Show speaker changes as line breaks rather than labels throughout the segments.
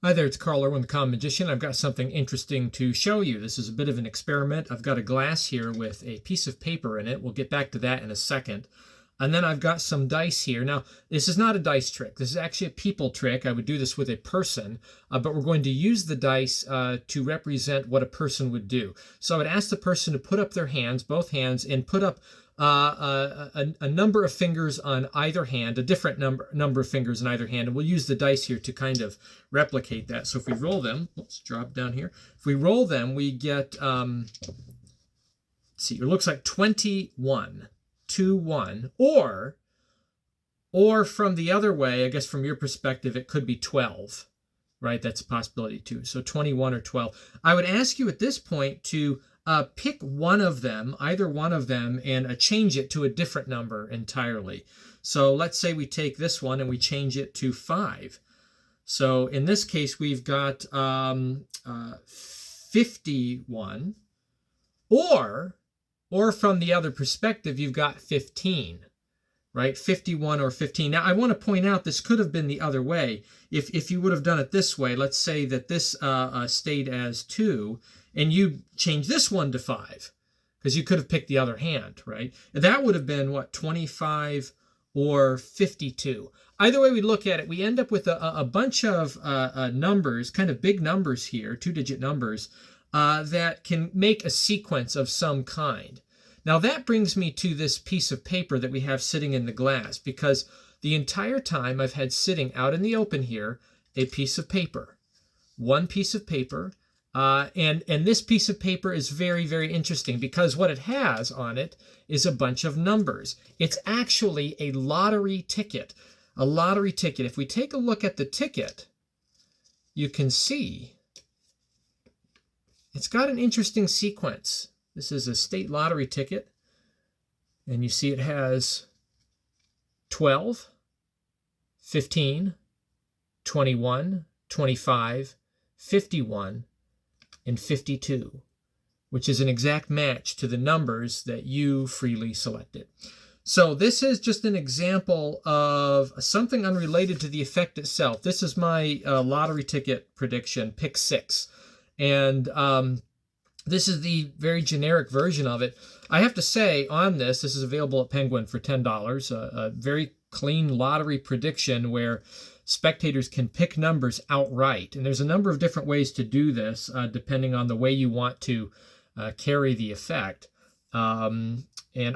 Hi there, it's Carl Irwin, the Common Magician. I've got something interesting to show you. This is a bit of an experiment. I've got a glass here with a piece of paper in it. We'll get back to that in a second. And then I've got some dice here. Now, this is not a dice trick. This is actually a people trick. I would do this with a person, but we're going to use the dice to represent what a person would do. So I would ask the person to put up their hands, both hands, and put up a number of fingers on either hand, a different number of fingers on either hand, and we'll use the dice here to kind of replicate that. So if we roll them, let's drop down here. If we roll them, we get, let's see, it looks like 21, 2, 1, or from the other way, I guess from your perspective, it could be 12, right? That's a possibility too. So 21 or 12. I would ask you at this point to pick one of them, either one of them, and change it to a different number entirely. So let's say we take this one and we change it to 5. So in this case, we've got 51, or from the other perspective, you've got 15, right? 51 or 15. Now, I want to point out this could have been the other way. If you would have done it this way, let's say that this stayed as 2, and you change this one to 5, because you could have picked the other hand, right? That would have been, what, 25 or 52. Either way we look at it, we end up with a bunch of numbers, kind of big numbers here, 2-digit numbers, that can make a sequence of some kind. Now that brings me to this piece of paper that we have sitting in the glass, because the entire time I've had sitting out in the open here a piece of paper, one piece of paper. And this piece of paper is very, very interesting because what it has on it is a bunch of numbers. It's actually a lottery ticket. A lottery ticket. If we take a look at the ticket, you can see it's got an interesting sequence. This is a state lottery ticket, and you see it has 12, 15, 21, 25, 51, and 52, which is an exact match to the numbers that you freely selected. So this is just an example of something unrelated to the effect itself. This is my lottery ticket prediction, pick 6. And this is the very generic version of it. I have to say on this is available at Penguin for $10, a very clean lottery prediction where spectators can pick numbers outright. And there's a number of different ways to do this, depending on the way you want to carry the effect. And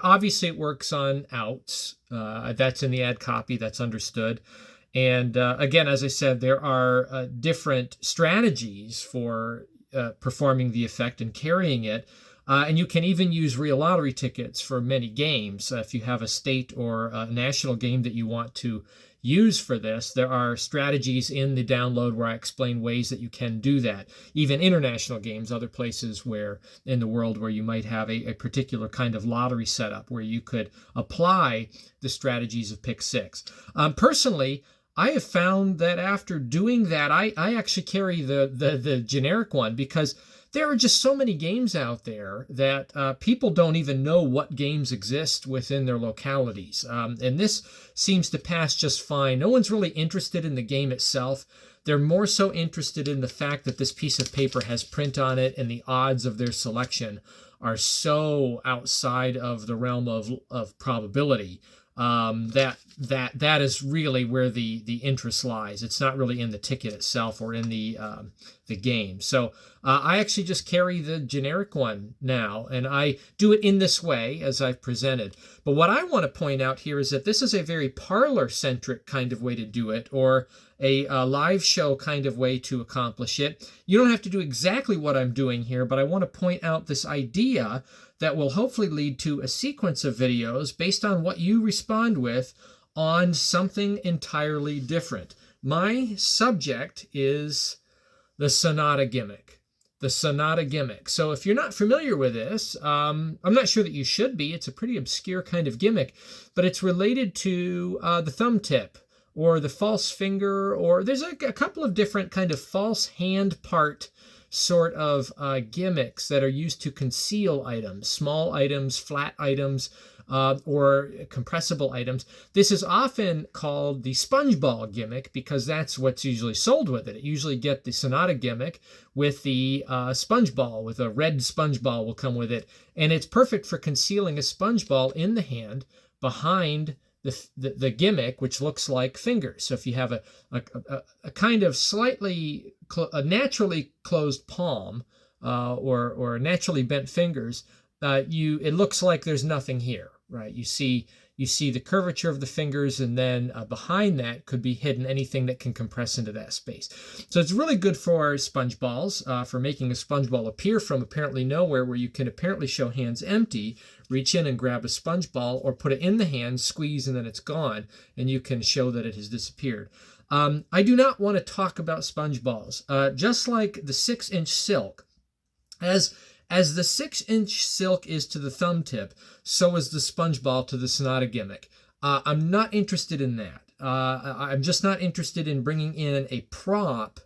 obviously it works on outs. That's in the ad copy, that's understood. And again, as I said, there are different strategies for performing the effect and carrying it. And you can even use real lottery tickets for many games. If you have a state or a national game that you want to use for this, there are strategies in the download where I explain ways that you can do that. Even international games, other places where in the world where you might have a particular kind of lottery setup where you could apply the strategies of pick 6. Personally, I have found that after doing that, I actually carry the generic one because there are just so many games out there that people don't even know what games exist within their localities. And this seems to pass just fine. No one's really interested in the game itself. They're more so interested in the fact that this piece of paper has print on it and the odds of their selection are so outside of the realm of probability. That is really where the interest lies. It's not really in the ticket itself or in the game. So I actually just carry the generic one now, and I do it in this way as I've presented. But what I want to point out here is that this is a very parlor-centric kind of way to do it, or a live show kind of way to accomplish it. You don't have to do exactly what I'm doing here, but I want to point out this idea that will hopefully lead to a sequence of videos based on what you respond with on something entirely different. My subject is the Sanada gimmick. The Sanada gimmick. So if you're not familiar with this, I'm not sure that you should be. It's a pretty obscure kind of gimmick, but it's related to the thumb tip or the false finger, or there's a couple of different kind of false hand part sort of gimmicks that are used to conceal items, small items, flat items, or compressible items. This is often called the sponge ball gimmick because that's what's usually sold with it. You usually get the Sanada gimmick with the sponge ball, with a red sponge ball will come with it. And it's perfect for concealing a sponge ball in the hand behind the gimmick, which looks like fingers. So if you have a kind of slightly a naturally closed palm or naturally bent fingers, it looks like there's nothing here, right? You see the curvature of the fingers, and then behind that could be hidden anything that can compress into that space. So it's really good for sponge balls, for making a sponge ball appear from apparently nowhere, where you can apparently show hands empty, reach in and grab a sponge ball, or put it in the hand, squeeze, and then it's gone, and you can show that it has disappeared. I do not want to talk about sponge balls. Just like the 6-inch silk, as the 6-inch silk is to the thumb tip, so is the sponge ball to the Sanada gimmick. I'm not interested in that. I'm just not interested in bringing in a prop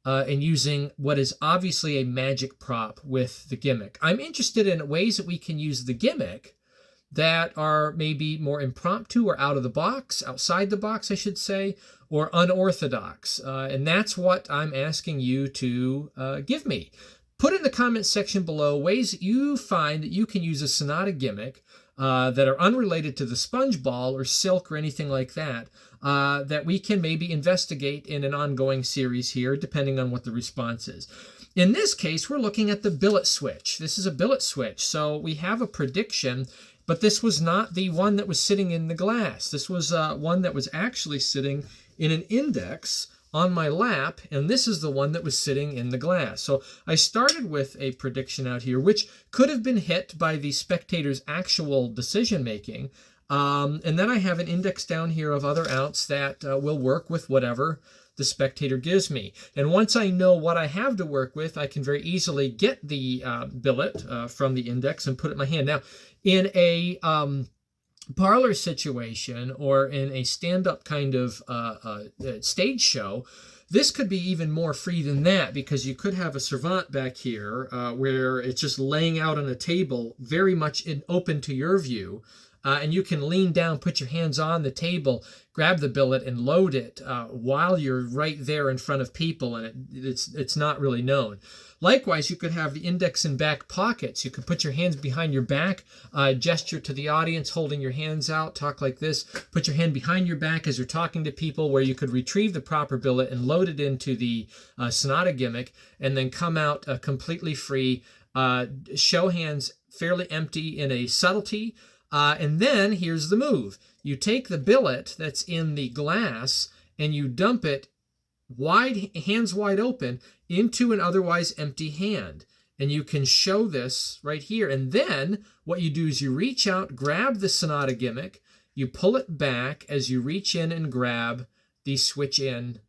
and using what is obviously a magic prop with the gimmick. I'm interested in ways that we can use the gimmick that are maybe more impromptu or out of the box, outside the box, I should say, or unorthodox. And that's what I'm asking you to give me. Put in the comments section below ways that you find that you can use a Sanada gimmick that are unrelated to the sponge ball or silk or anything like that, that we can maybe investigate in an ongoing series here, depending on what the response is. In this case, we're looking at the billet switch. This is a billet switch, so we have a prediction, but this was not the one that was sitting in the glass. This was one that was actually sitting in an index on my lap, and this is the one that was sitting in the glass. So I started with a prediction out here, which could have been hit by the spectator's actual decision making. And then I have an index down here of other outs that will work with whatever the spectator gives me. And once I know what I have to work with, I can very easily get the billet from the index and put it in my hand. Now, in a parlor situation or in a stand-up kind of stage show, this could be even more free than that, because you could have a servant back here where it's just laying out on a table, very much open to your view, and you can lean down, put your hands on the table, grab the billet and load it while you're right there in front of people, and it's not really known. Likewise, you could have the index in back pockets. You could put your hands behind your back, gesture to the audience, holding your hands out, talk like this, put your hand behind your back as you're talking to people, where you could retrieve the proper billet and load it into the Sanada gimmick, and then come out completely free, show hands fairly empty in a subtlety, and then here's the move. You take the billet that's in the glass and you dump it hands wide open into an otherwise empty hand. And you can show this right here. And then what you do is you reach out, grab the Sanada gimmick, you pull it back as you reach in and grab the switch in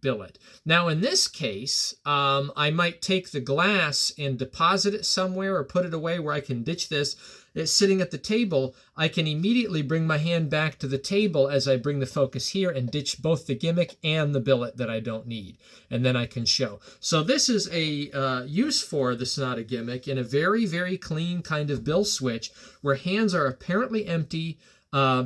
billet. Now in this case, I might take the glass and deposit it somewhere or put it away where I can ditch this. It's sitting at the table. I can immediately bring my hand back to the table as I bring the focus here and ditch both the gimmick and the billet that I don't need. And then I can show. So this is a use for the Sanada gimmick in a very, very clean kind of bill switch, where hands are apparently empty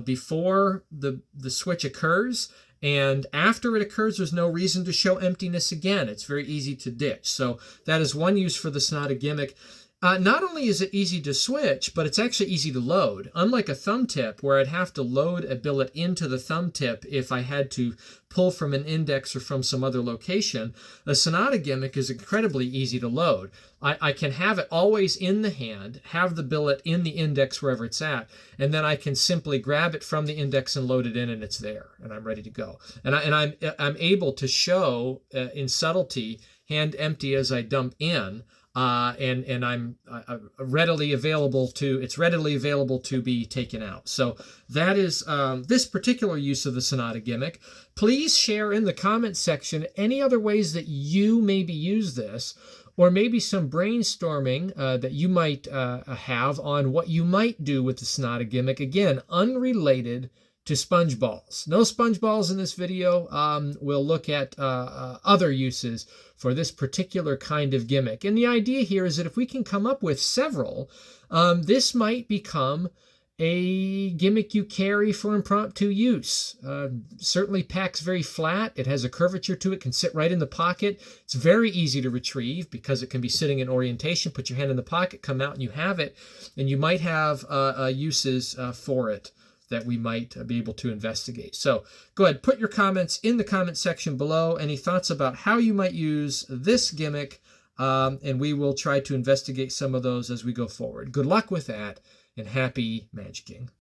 before the switch occurs. And after it occurs, there's no reason to show emptiness again. It's very easy to ditch. So that is one use for the Sanada gimmick. Not only is it easy to switch, but it's actually easy to load. Unlike a thumb tip, where I'd have to load a billet into the thumb tip if I had to pull from an index or from some other location, the Sanada gimmick is incredibly easy to load. I can have it always in the hand, have the billet in the index wherever it's at, and then I can simply grab it from the index and load it in, and it's there, and I'm ready to go. And I'm able to show in subtlety, hand empty as I dump in. And I'm readily available to be taken out. So that is this particular use of the Sanada gimmick. Please share in the comments section any other ways that you maybe use this, or maybe some brainstorming that you might have on what you might do with the Sanada gimmick. Again, unrelated to sponge balls. No sponge balls in this video. We'll look at other uses for this particular kind of gimmick. And the idea here is that if we can come up with several, this might become a gimmick you carry for impromptu use. Certainly packs very flat. It has a curvature to it, can sit right in the pocket. It's very easy to retrieve because it can be sitting in orientation. Put your hand in the pocket, come out, and you have it. And you might have uses for it that we might be able to investigate. So go ahead, put your comments in the comment section below. Any thoughts about how you might use this gimmick, and we will try to investigate some of those as we go forward. Good luck with that, and happy magicking.